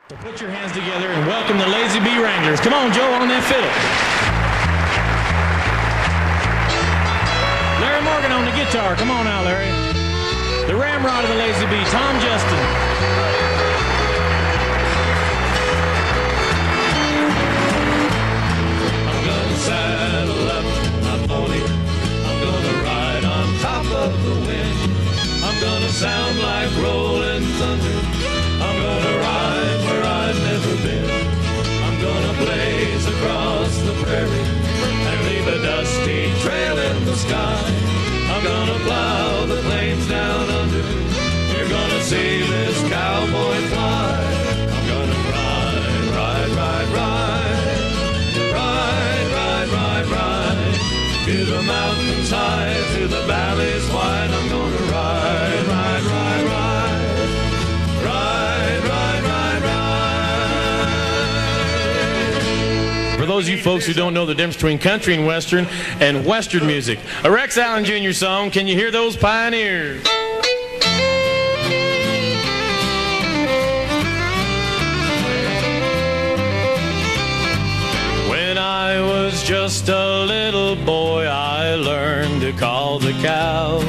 So put your hands together and welcome the Lazy B Wranglers. Come on, Joe, on that fiddle. Larry Morgan on the guitar. Come on now, Larry. The ramrod of the Lazy B, Tom Justin. I'm gonna saddle up my pony. I'm gonna ride on top of the wind. I'm gonna sound like rolling thunder. I'm gonna ride where I've never been. I'm gonna blaze across the prairie and leave a dusty trail in the sky. I'm gonna plow the plains down under. You're gonna see this cowboy fly. I'm gonna ride, ride, ride, ride. Ride, ride, ride, ride. To the mountains high, to the valleys wide. I'm gonna ride, ride, ride, ride. Ride, ride, ride, ride. For those of you folks who don't know the difference between country and western music, a Rex Allen Jr. song, Can You Hear Those Pioneers? When I was just a little boy, I learned to call the cows.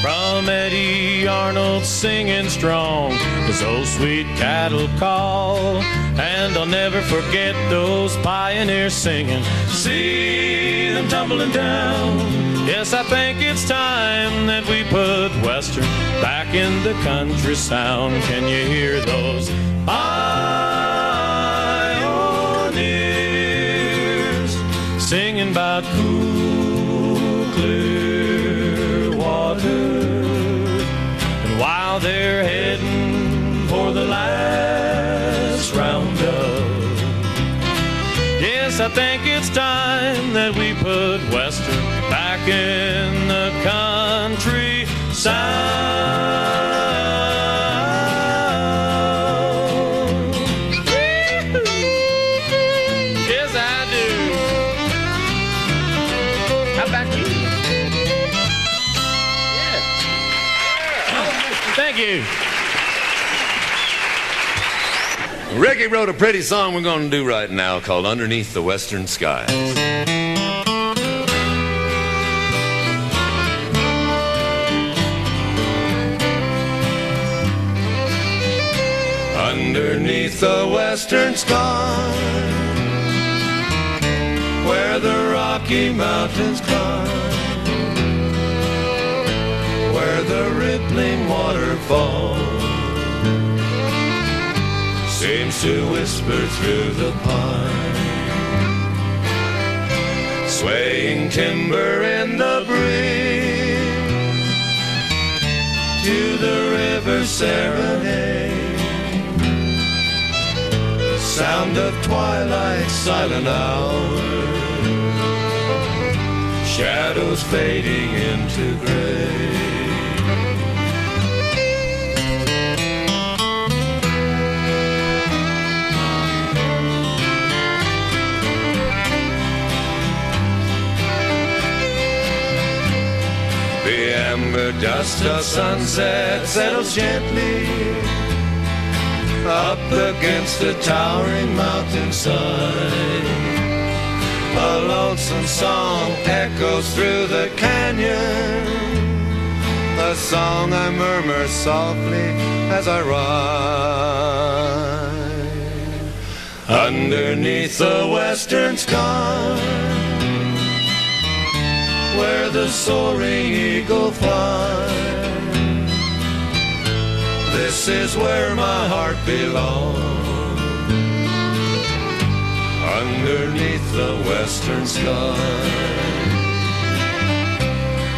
From Eddie Arnold singing strong, as those sweet cattle call. And I'll never forget those pioneers singing, see them tumbling down. Yes, I think it's time that we put Western back in the country sound. Can you hear those pioneers singing about cool, clear water? And while they're heading for the last roundup, yes, I think it's time that we put Western back in the country sound. Yes, I do. How about you? Yeah. Thank you. Ricky wrote a pretty song we're going to do right now called Underneath the Western Skies. Underneath the western sky, where the Rocky Mountains climb, where the rippling waterfall seems to whisper through the pine, swaying timber in the breeze, to the river serenade, sound of twilight's silent hour, shadows fading into gray. The amber dust of sunset settles gently up against the towering mountainside. A lonesome song echoes through the canyon, a song I murmur softly as I ride underneath the western sky, where the soaring eagle flies. This is where my heart belongs, underneath the western sky.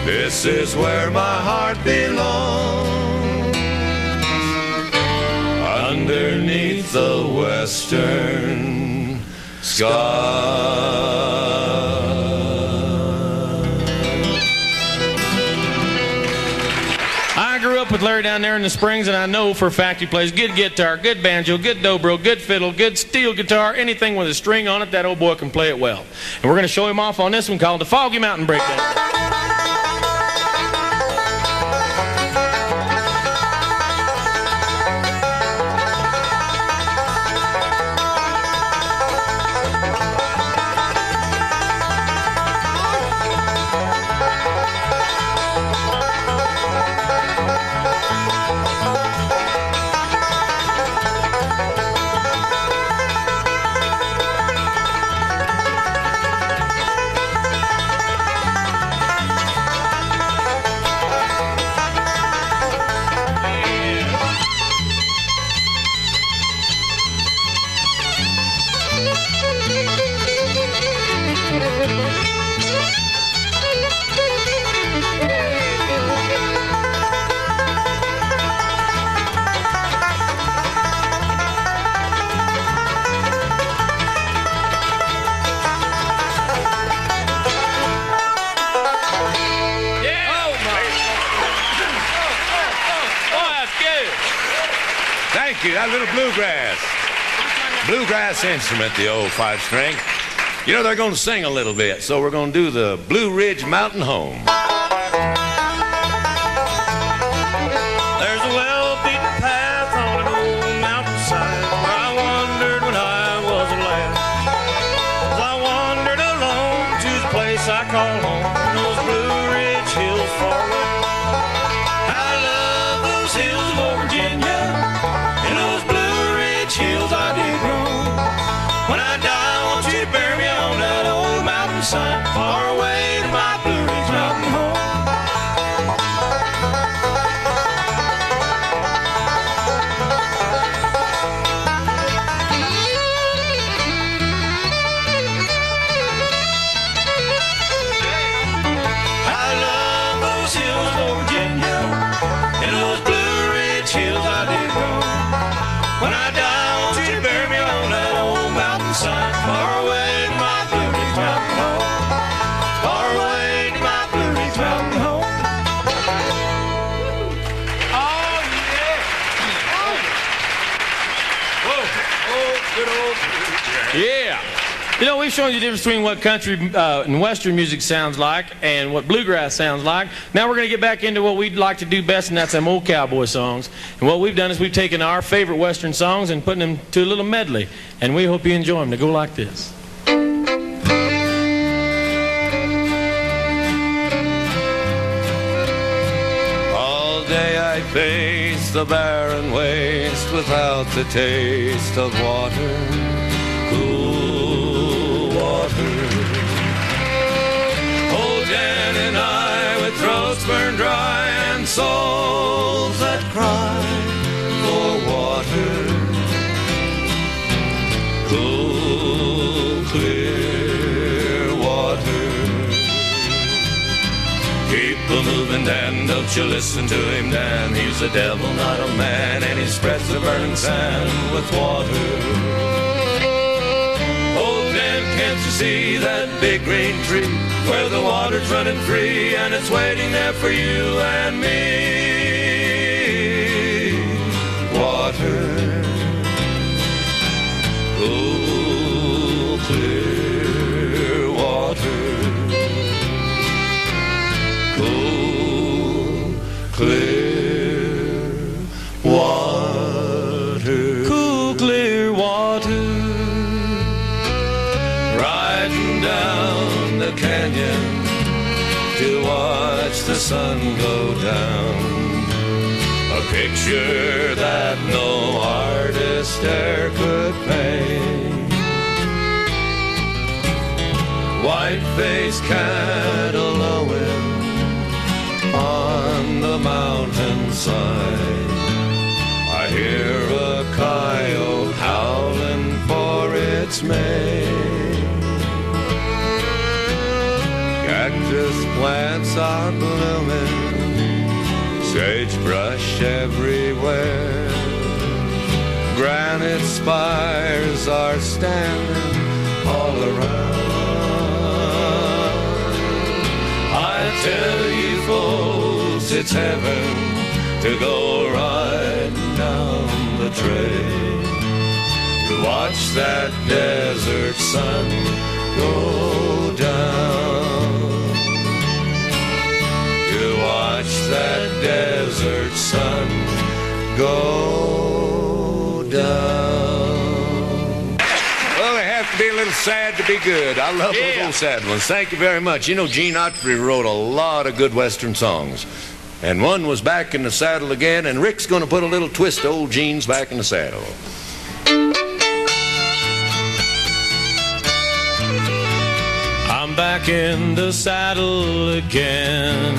This is where my heart belongs, underneath the western sky. I grew up with Larry down there in the Springs, and I know for a fact he plays good guitar, good banjo, good dobro, good fiddle, good steel guitar, anything with a string on it, that old boy can play it well. And we're going to show him off on this one called the Foggy Mountain Breakdown. Thank you. That little bluegrass instrument, the old 5-string. You know, they're going to sing a little bit, so we're going to do the Blue Ridge Mountain Home. There's a well-beaten path on an old mountainside where I wandered when I was a lad. As I wandered alone to the place I call home, those Blue Ridge hills far away. I love those hills of old Virginia, and those Blue Ridge hills I do roam. When I die, I want you to bury me on that old mountainside, far away to my Blue Ridge mountain home. When I die, I want you to bury me on that old mountainside, far away to my Blue Ridge mountain home. Far away to my Blue Ridge mountain home. Oh, yeah. Whoa. Oh, good old Blue Ridge. Yeah. You know, we've shown you the difference between what country and western music sounds like and what bluegrass sounds like. Now we're going to get back into what we'd like to do best, and that's them old cowboy songs. And what we've done is we've taken our favorite western songs and putting them to a little medley. And we hope you enjoy them. They go like this. All day I face the barren waste without the taste of water. Cool water. Old Dan and I, with throats burned dry and souls that cry for water. Cool, clear water. Keep a moving, Dan, don't you listen to him, Dan. He's a devil, not a man, and he spreads the burning sand with water. Can't you see that big green tree where the water's running free and it's waiting there for you and me? Water, cool, clear water, cool, clear water, cool, clear water. Riding down the canyon to watch the sun go down. A picture that no artist e'er could paint. White-faced cattle lowing on the mountainside. I hear a coyote howling for its mate. Cactus plants are blooming, sagebrush everywhere. Granite spires are standing all around. I tell you folks, it's heaven to go riding down the trail, to watch that desert sun go down. To watch that desert sun go down. Well, they have to be a little sad to be good. I love those old sad ones. Thank you very much. You know, Gene Autry wrote a lot of good western songs. And one was Back in the Saddle Again, and Rick's going to put a little twist to old Gene's Back in the Saddle. I'm back in the saddle again,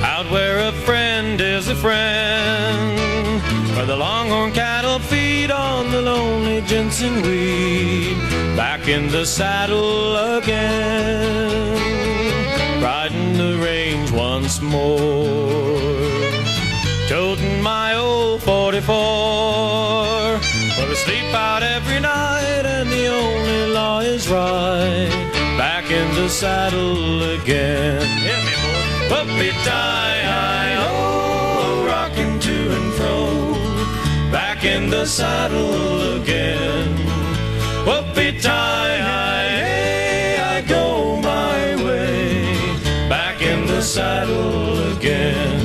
out where a friend is a friend, where the longhorn cattle feed on the lonely ginseng weed. Back in the saddle again, riding the range once more, toting my old 44, where we sleep out every night and the only law is right. Back in the saddle again. Hit me, boy. Puppy tie, oh, rocking to and fro. back in the saddle again. Whoopie-tie, I go my way, back in the saddle again.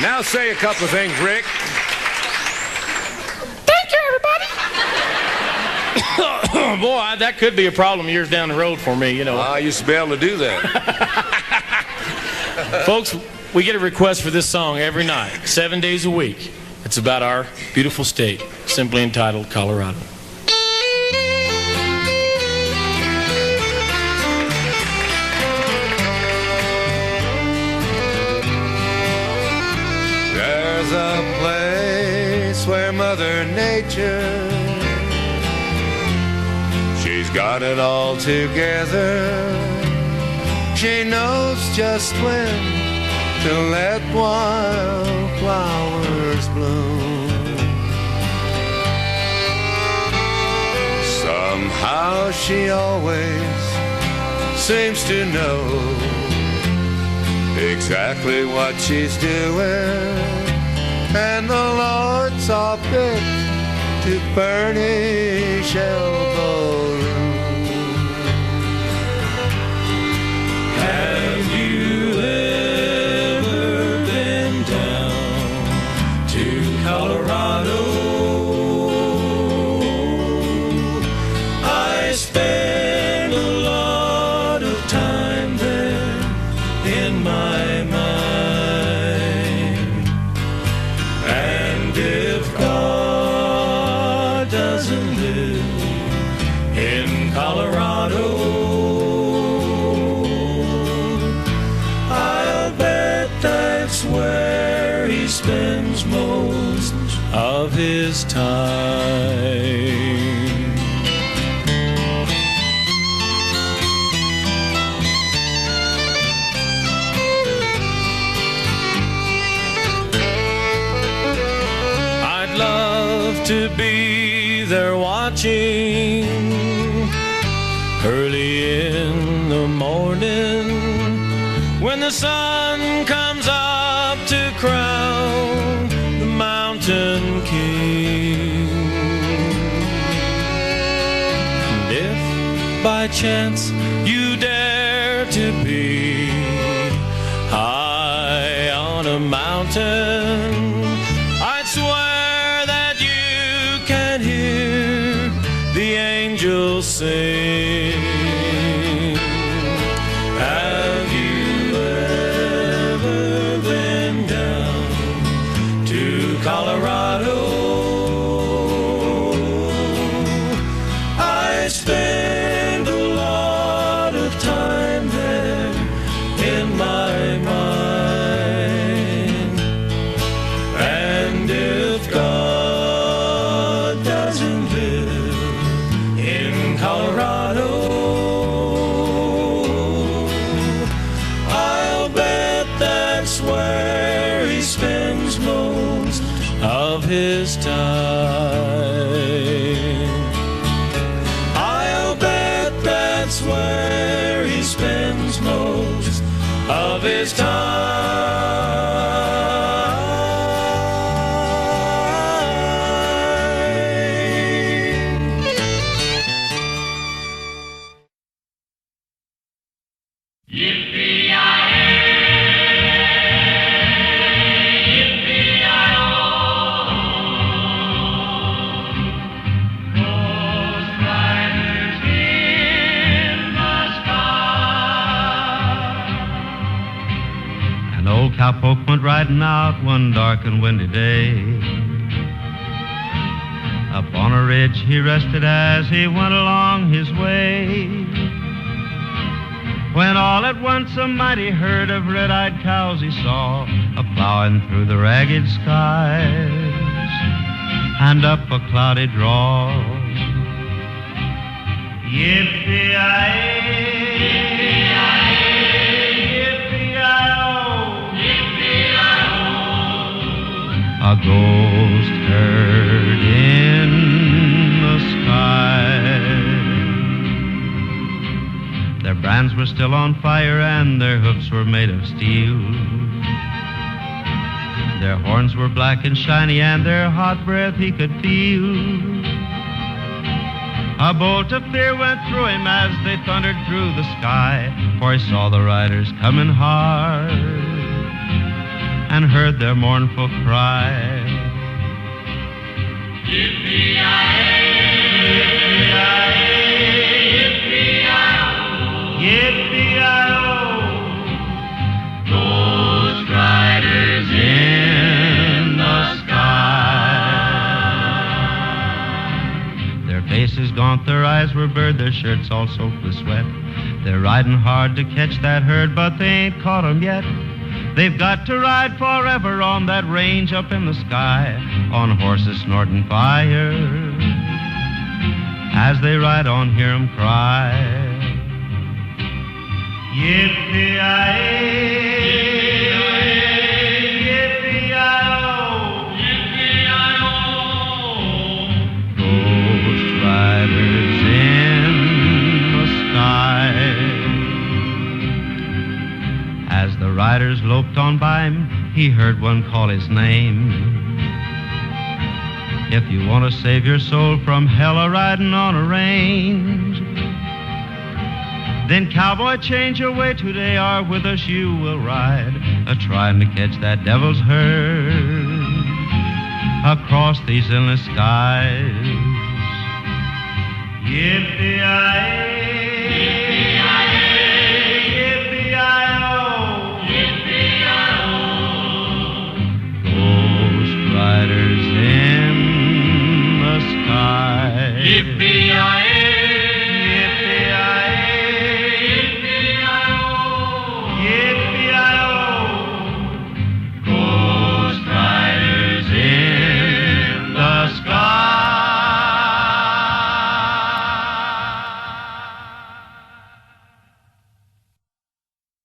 Now say a couple of things, Rick. Thank you, everybody. Boy, that could be a problem years down the road for me, you know. I used to be able to do that. Folks, we get a request for this song every night, 7 days a week. It's about our beautiful state, simply entitled Colorado. There's a place where Mother Nature, she's got it all together. She knows just when to let wildflowers bloom. Somehow she always seems to know exactly what she's doing, and the Lord saw fit to furnish elbow room. Have you ever been down to Colorado? I spend a lot of time there in my mind. And if God doesn't live in Colorado, I'll bet that's where he spends most of his time. I'd love to be there watching early in the morning when the sun comes up to crown the mountain king. And if by chance you dare to be high on a mountain, I'd swear that you can hear the angels sing. Have you ever been down to Colorado? I spend a lot of time there in my mind. And if God doesn't live in Colorado, I'll bet that's where he spends most of his time. I'll bet that's where he spends most of his time. An old cowpoke went riding out one dark and windy day. Up on a ridge he rested as he went along his way, when all at once a mighty herd of red-eyed cows he saw a-plowing through the ragged skies and up a cloudy draw. Yippee-yi-yi, yippee-yi-yi-oh, yippee-yi-yi-oh, a ghost herd in the sky. Their brands were still on fire and their hoofs were made of steel. Their horns were black and shiny and their hot breath he could feel. A bolt of fear went through him as they thundered through the sky, for he saw the riders coming hard and heard their mournful cry. Yippee-yi-yi, yippee-yi-yi-oh, ghost riders in the sky. Their faces gaunt, their eyes were blurred, their shirts all soaked with sweat. They're riding hard to catch that herd, but they ain't caught 'em yet. They've got to ride forever on that range up in the sky, on horses snorting fire. As they ride on, hear 'em cry. Yippee-yi-yi, yippee-yi-yi-oh, yippee-yi-yi-oh, ghost riders in the sky. As the riders loped on by him, he heard one call his name. If you want to save your soul from hell a-riding on a range, then cowboy, change your way today, or with us you will ride, a-trying to catch that devil's herd across these endless skies. Yippee-yi-yi, yippee-yi-yi-oh, yippee-yi-yi-oh, ghost riders in the sky. Yippee-yi-yi.